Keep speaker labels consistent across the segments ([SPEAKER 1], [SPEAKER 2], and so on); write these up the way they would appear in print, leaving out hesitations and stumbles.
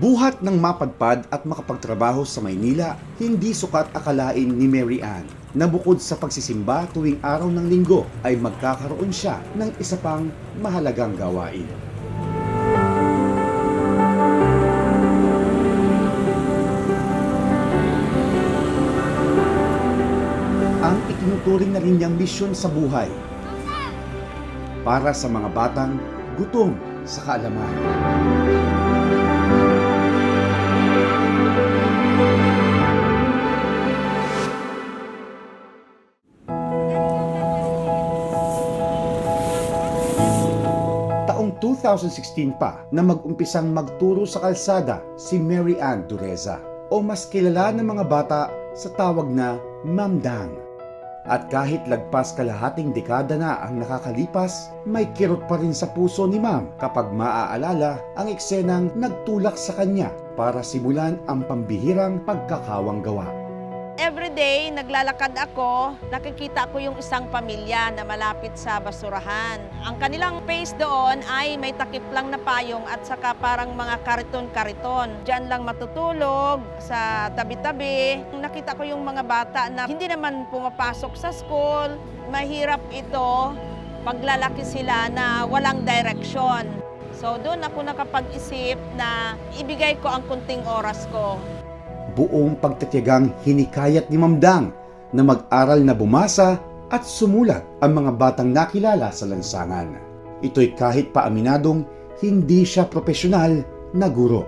[SPEAKER 1] Buhat ng mapadpad at makapagtrabaho sa Maynila, hindi sukat akalain ni Mary Ann na bukod sa pagsisimba tuwing araw ng linggo ay magkakaroon siya ng isa pang mahalagang gawain. Ang itinuturing na rin niyang misyon sa buhay para sa mga batang gutom sa kaalaman. Taong 2016 pa na mag-umpisang magturo sa kalsada si Mary Ann Dureza o mas kilala ng mga bata sa tawag na Ma'am Dang. At kahit lagpas kalahating dekada na ang nakakalipas, may kirot pa rin sa puso ni Ma'am kapag maaalala ang eksenang nagtulak sa kanya para simulan ang pambihirang pagkakawang gawa.
[SPEAKER 2] Everyday, naglalakad ako, nakikita ko yung isang pamilya na malapit sa basurahan. Ang kanilang face doon ay may takip lang na payong at saka parang mga kariton-kariton. Diyan lang matutulog, sa tabi-tabi. Nakita ko yung mga bata na hindi naman pumapasok sa school. Mahirap ito paglalaki sila na walang direction. So doon ako nakapag-isip na ibigay ko ang kunting oras ko.
[SPEAKER 1] Buong pagtitiyagang hinikayat ni Ma'am Dang na mag-aral na bumasa at sumulat ang mga batang nakilala sa lansangan. Ito'y kahit paaminadong hindi siya profesional na guro.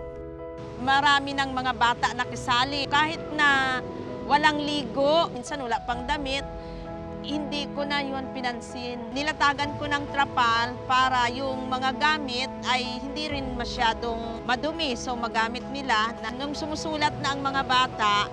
[SPEAKER 2] Marami ng mga bata nakisali. Kahit na walang ligo, minsan wala pang damit, hindi ko na yun pinansin. Nilatagan ko ng trapal para yung mga gamit ay hindi rin masyadong madumi. So magamit nila. Nung sumusulat na ang mga bata,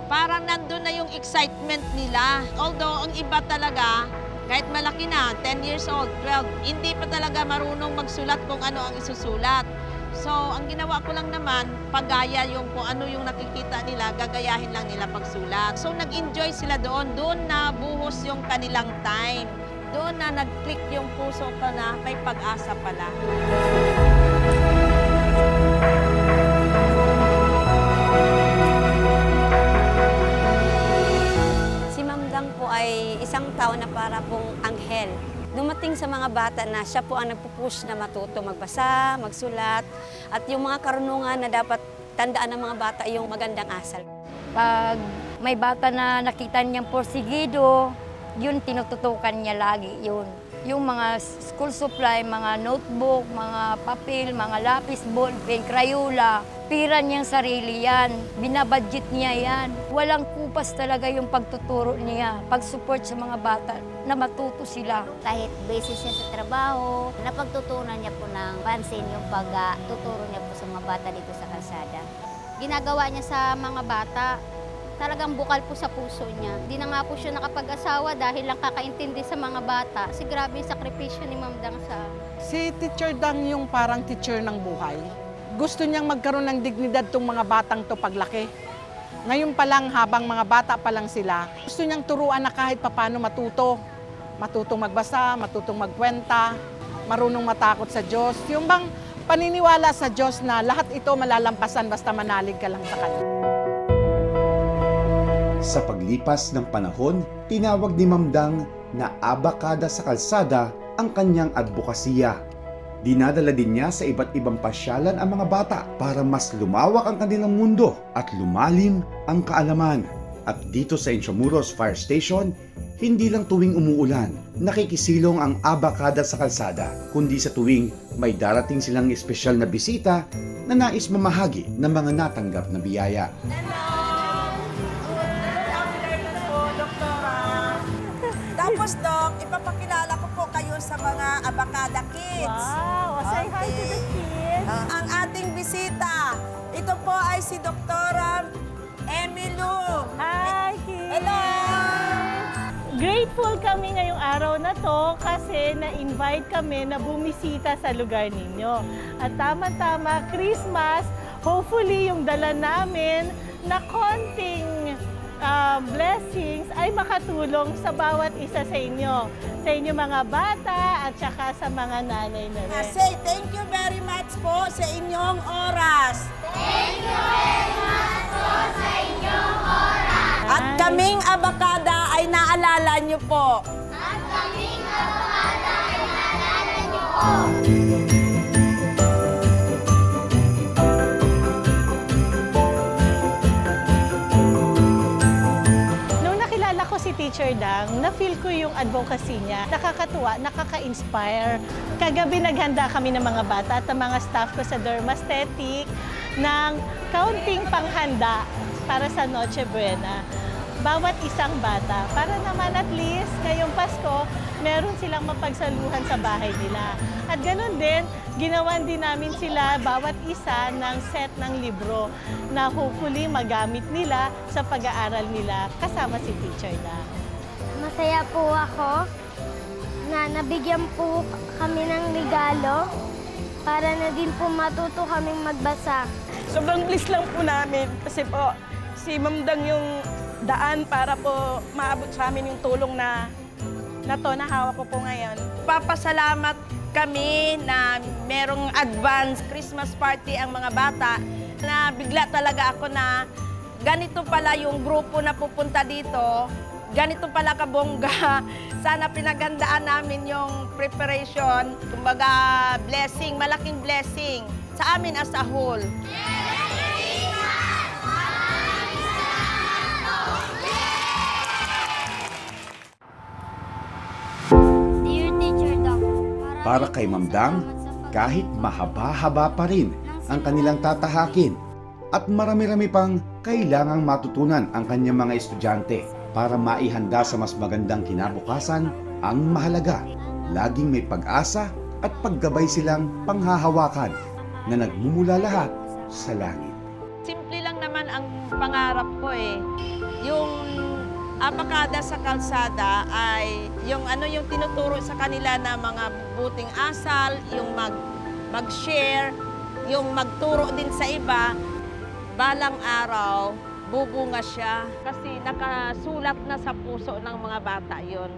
[SPEAKER 2] parang nandun na yung excitement nila. Although ang iba talaga, kahit malaki na, 10 years old, 12, hindi pa talaga marunong magsulat kung ano ang isusulat. So, ang ginawa ko lang naman, paggaya yung kung ano yung nakikita nila, gagayahin lang nila pagsulat. So, nag-enjoy sila doon. Doon na buhos yung kanilang time. Doon na nag-click yung puso ko na may pag-asa pala.
[SPEAKER 3] Si Ma'am Dang po ay isang tao na para pong anghel. Dumating sa mga bata na siya po ang nagpupush na matuto magbasa, magsulat, at yung mga karunungan na dapat tandaan ng mga bata yung magandang asal.
[SPEAKER 4] Pag may bata na nakita niyang porsigido, yun tinututukan niya lagi yun. Yung mga school supply, mga notebook, mga papel, mga lapis, ballpen, Crayola, pira niyang sarili yan. Binabudget niya yan. Walang kupas talaga yung pagtuturo niya, pag-support sa mga bata na matuto sila.
[SPEAKER 5] Kahit busy siya sa trabaho, napagtutunan niya po ng pansin yung pagtuturo niya po sa mga bata dito sa kalsada. Ginagawa niya sa mga bata, talagang bukal po sa puso niya. Hindi na nga po siya nakapag-asawa dahil lang kakaintindi sa mga bata. Kasi grabe yung sakripisyo ni Ma'am Dang sa...
[SPEAKER 6] Si Teacher Dang yung parang teacher ng buhay. Gusto niyang magkaroon ng dignidad tong mga batang to paglaki. Ngayon pa lang, habang mga bata pa lang sila, gusto niyang turuan na kahit papano matuto. Matutong magbasa, matutong magkwenta, marunong matakot sa Diyos. Yung bang paniniwala sa Diyos na lahat ito malalampasan basta manalig ka lang sa Kanya.
[SPEAKER 1] Sa paglipas ng panahon, tinawag ni Ma'am Dang na abakada sa kalsada ang kanyang advokasya. Dinadala din niya sa iba't ibang pasyalan ang mga bata para mas lumawak ang kanilang mundo at lumalim ang kaalaman. At dito sa Intramuros Fire Station, hindi lang tuwing umuulan, nakikisilong ang abakada sa kalsada, kundi sa tuwing may darating silang espesyal na bisita na nais mamahagi ng mga natanggap na biyaya.
[SPEAKER 2] Tapos, Doc, ipapakilala ko po kayo sa mga Abacada Kids.
[SPEAKER 7] Wow! Say hi to the kids!
[SPEAKER 2] Ang ating bisita, ito po ay si Dr. Emilu.
[SPEAKER 7] Hi, kids!
[SPEAKER 2] Hello!
[SPEAKER 7] Grateful kami ngayong araw na to kasi na-invite kami na bumisita sa lugar ninyo. At tama-tama, Christmas, hopefully yung dala namin na konting blessings ay makatulong sa bawat isa sa inyo mga bata at saka sa mga nanay na rin.
[SPEAKER 2] Say thank you very much po sa inyong oras. At kaming abakada ay naalala niyo po.
[SPEAKER 7] Nung nakilala ko si Teacher Dang, na-feel ko yung advocacy niya. Nakakatuwa, nakaka-inspire. Kagabi naghanda kami ng mga bata at ng mga staff ko sa Dermaesthetic ng kaunting panghanda para sa Noche Buena. Bawat isang bata, para naman at least ngayong Pasko, meron silang mapagsaluhan sa bahay nila. At ganoon din, ginawan din namin sila bawat isa ng set ng libro na hopefully magamit nila sa pag-aaral nila kasama si Teacher Dang.
[SPEAKER 8] Masaya po ako na nabigyan po kami ng regalo para na din po matuto kaming magbasa.
[SPEAKER 9] Sobrang bliss lang po namin kasi po si Ma'am Dang yung daan para po maabot sa amin yung tulong na hawak ko po ngayon.
[SPEAKER 2] Papasalamat kami na merong advance Christmas party ang mga bata na bigla talaga ako na ganito pala yung grupo na pupunta dito, ganito pala kabongga. Sana pinaghandaan namin yung preparation, kumbaga blessing, malaking blessing sa amin as a whole.
[SPEAKER 8] Dear Teacher Dang,
[SPEAKER 1] Para kay Ma'am Dang, kahit mahaba-haba pa rin ang kanilang tatahakin at marami-rami pang kailangang matutunan ang kanyang mga estudyante para maihanda sa mas magandang kinabukasan, ang mahalaga, laging may pag-asa at paggabay silang panghahawakan na nagmumula lahat sa langit.
[SPEAKER 2] Simple lang naman ang pangarap ko eh. Yung abakada sa kalsada ay yung yung tinuturo sa kanila na mga buting asal, yung mag-share, yung magturo din sa iba. Balang araw, bubunga siya kasi nakasulat na sa puso ng mga bata yon.